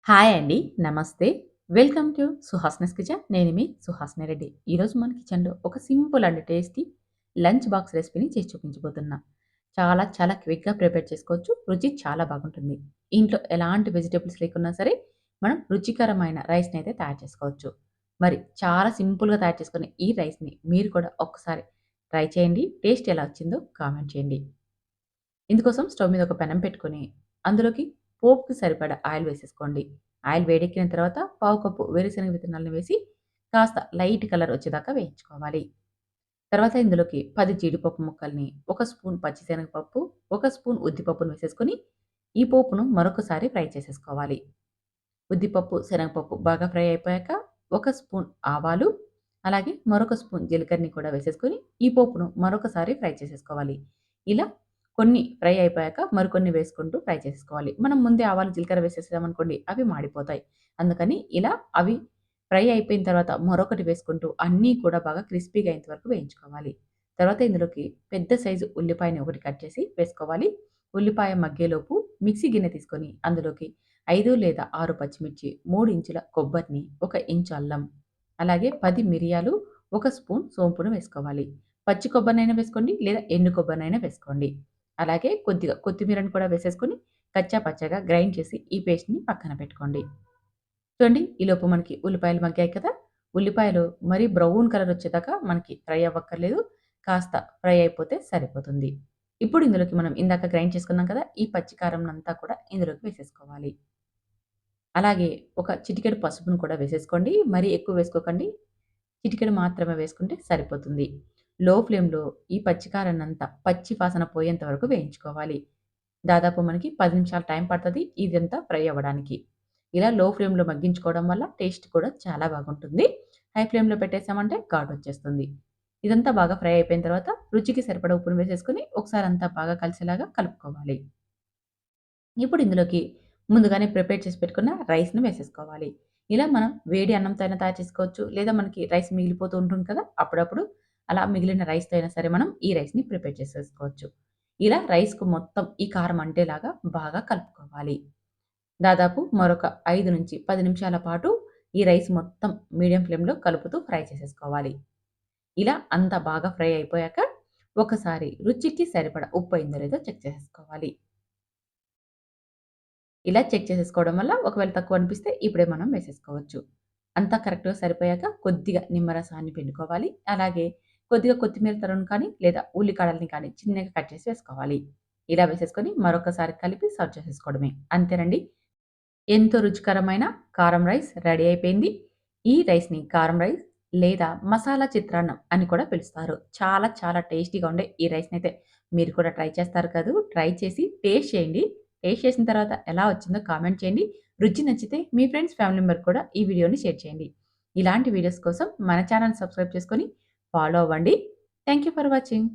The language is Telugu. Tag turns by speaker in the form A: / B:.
A: హాయ్ అండి. నమస్తే. Welcome to Suhasini's kitchen. నేను మీ సుహాసిని రెడ్డి. ఈరోజు మన కిచెన్‌లో ఒక simple and tasty lunch box రెసిపీని చేసి చూపించబోతున్నా. చాలా చాలా క్విక్‌గా ప్రిపేర్ చేసుకోవచ్చు. రుచి చాలా బాగుంటుంది. ఇంట్లో ఎలాంటి వెజిటబుల్స్ లేకున్నా సరే మనం రుచికరమైన రైస్‌ని అయితే తయారు చేసుకోవచ్చు. మరి చాలా సింపుల్‌గా తయారు చేసుకునే ఈ రైస్‌ని మీరు కూడా ఒక్కసారి ట్రై చేయండి. టేస్ట్ ఎలా వచ్చిందో కామెంట్ చేయండి. ఇందుకోసం స్టవ్ మీద ఒక పెనం పెట్టుకొని, అందులోకి పోపుకి సరిపడా ఆయిల్ వేసేసుకోండి. ఆయిల్ వేడెక్కిన తర్వాత పావు కప్పు వేరుశనగ విత్తనాలను వేసి, కాస్త లైట్ కలర్ వచ్చేదాకా వేయించుకోవాలి. తర్వాత ఇందులోకి 10 జీడిపప్పు ముక్కల్ని, 1 స్పూన్ పచ్చిశనగపప్పు, 1 స్పూన్ ఉద్దిపప్పును వేసేసుకొని, ఈ పోపును మరొకసారి ఫ్రై చేసేసుకోవాలి. ఉద్దిపప్పు, శనగపప్పు బాగా ఫ్రై అయిపోయాక, 1 స్పూన్ ఆవాలు, అలాగే మరొక స్పూన్ జీలకర్రని కూడా వేసేసుకొని, ఈ పోపును మరొకసారి ఫ్రై చేసేసుకోవాలి. ఇలా కొన్ని ఫ్రై అయిపోయాక మరికొన్ని వేసుకుంటూ ఫ్రై చేసేసుకోవాలి. మనం ముందే ఆవాలు, జీలకర్ర వేసేసామనుకోండి అవి మాడిపోతాయి. అందుకని ఇలా అవి ఫ్రై అయిపోయిన తర్వాత మరొకటి వేసుకుంటూ అన్నీ కూడా బాగా క్రిస్పీగా అయ్యేంత వరకు వేయించుకోవాలి. తర్వాత ఇందులోకి పెద్ద సైజు ఉల్లిపాయని ఒకటి కట్ చేసి వేసుకోవాలి. ఉల్లిపాయ మగ్గేలోపు మిక్సీ గిన్నె తీసుకొని అందులోకి 5 లేదా 6 పచ్చిమిర్చి, 3 ఇంచుల కొబ్బరిని, 1 ఇంచు అల్లం, అలాగే 10 మిరియాలు, 1 స్పూన్ సోంపును వేసుకోవాలి. పచ్చి కొబ్బరినైనా వేసుకోండి లేదా ఎండు కొబ్బరినైనా వేసుకోండి. అలాగే కొద్దిగా కొత్తిమీరను కూడా వేసేసుకొని కచ్చా పచ్చాగా గ్రైండ్ చేసి ఈ పేస్ట్‌ని పక్కన పెట్టుకోండి. చూడండి ఈలోపు మనకి ఉల్లిపాయలు మగ్గాయి కదా! ఉల్లిపాయలు మరీ బ్రౌన్ కలర్ వచ్చేదాకా మనకి ఫ్రై అవ్వక్కర్లేదు. కాస్త ఫ్రై అయిపోతే సరిపోతుంది. ఇప్పుడు ఇందులోకి మనం ఇందాక గ్రైండ్ చేసుకున్నాం కదా! ఈ పచ్చి కారంనంతా కూడా ఇందులోకి వేసేసుకోవాలి. అలాగే ఒక చిటికెడు పసుపును కూడా వేసేసుకోండి. మరీ ఎక్కువ వేసుకోకండి. చిటికెడు మాత్రమే వేసుకుంటే సరిపోతుంది. లో ఫ్లేమ్‌లో ఈ పచ్చి కారాన్నంతా పచ్చి వాసన పోయేంత వరకు వేయించుకోవాలి. దాదాపు మనకి 10 నిమిషాలు టైం పడతది ఇదంతా ఫ్రై అవ్వడానికి. ఇలా లో ఫ్లేమ్‌లో మగ్గించుకోవడం వల్ల టేస్ట్ కూడా చాలా బాగుంటుంది. హై ఫ్లేమ్‌లో పెట్టేసామంటే ఘాటొచ్చేస్తుంది. ఇదంతా బాగా ఫ్రై అయిపోయిన తర్వాత రుచికి సరిపడా ఉప్పును వేసేసుకొని ఒకసారి అంతా బాగా కలిసేలాగా కలుపుకోవాలి. ఇప్పుడు ఇందులోకి ముందుగానే ప్రిపేర్ చేసి పెట్టుకున్న రైస్‌ని వేసేసుకోవాలి. ఇలా మనం వేడి అన్నంతో అయినా తయారు చేసుకోవచ్చు. లేదా మనకి రైస్ మిగిలిపోతూ ఉంటుంది కదా! అప్పుడప్పుడు అలా మిగిలిన రైస్‌తో అయినా సరే మనం ఈ రైస్‌ని ప్రిపేర్ చేసేసుకోవచ్చు. ఇలా రైస్‌కు మొత్తం ఈ కారం అంటేలాగా బాగా కలుపుకోవాలి. దాదాపు మరొక 5-10 నిమిషాల పాటు ఈ రైస్ మొత్తం మీడియం ఫ్లేమ్‌లో కలుపుతూ ఫ్రై చేసేసుకోవాలి. ఇలా అంతా బాగా ఫ్రై అయిపోయాక ఒకసారి రుచికి సరిపడా ఉప్పు అయిందో లేదో చెక్ చేసేసుకోవాలి. ఇలా చెక్ చేసేసుకోవడం వల్ల ఒకవేళ తక్కువ అనిపిస్తే ఇప్పుడే మనం వేసేసుకోవచ్చు. అంతా కరెక్ట్‌గా సరిపోయాక కొద్దిగా నిమ్మరసాన్ని పిండుకోవాలి. అలాగే కొద్దిగా కొత్తిమీర తరును కానీ లేదా ఉల్లికాడల్ని కానీ చిన్నగా కట్ చేసి వేసుకోవాలి. ఇలా వేసేసుకొని మరొకసారి కలిపి సర్వ్ చేసేసుకోవడమే. అంతేనండి. ఎంతో రుచికరమైన కారం రైస్ రెడీ అయిపోయింది. ఈ రైస్‌ని కారం రైస్ లేదా మసాలా చిత్రాన్నం అని కూడా పిలుస్తారు. చాలా చాలా టేస్టీగా ఉండే ఈ రైస్‌నైతే మీరు కూడా ట్రై చేస్తారు కదూ! ట్రై చేసి టేస్ట్ చేయండి. టేస్ట్ చేసిన తర్వాత ఎలా వచ్చిందో కామెంట్ చేయండి. రుచి నచ్చితే మీ ఫ్రెండ్స్, ఫ్యామిలీ మెంబర్‌కి కూడా ఈ వీడియోని షేర్ చేయండి. ఇలాంటి వీడియోస్ కోసం మన ఛానెల్‌ని సబ్స్క్రైబ్ చేసుకొని ఫాలో అవ్వండి. Thank you for watching.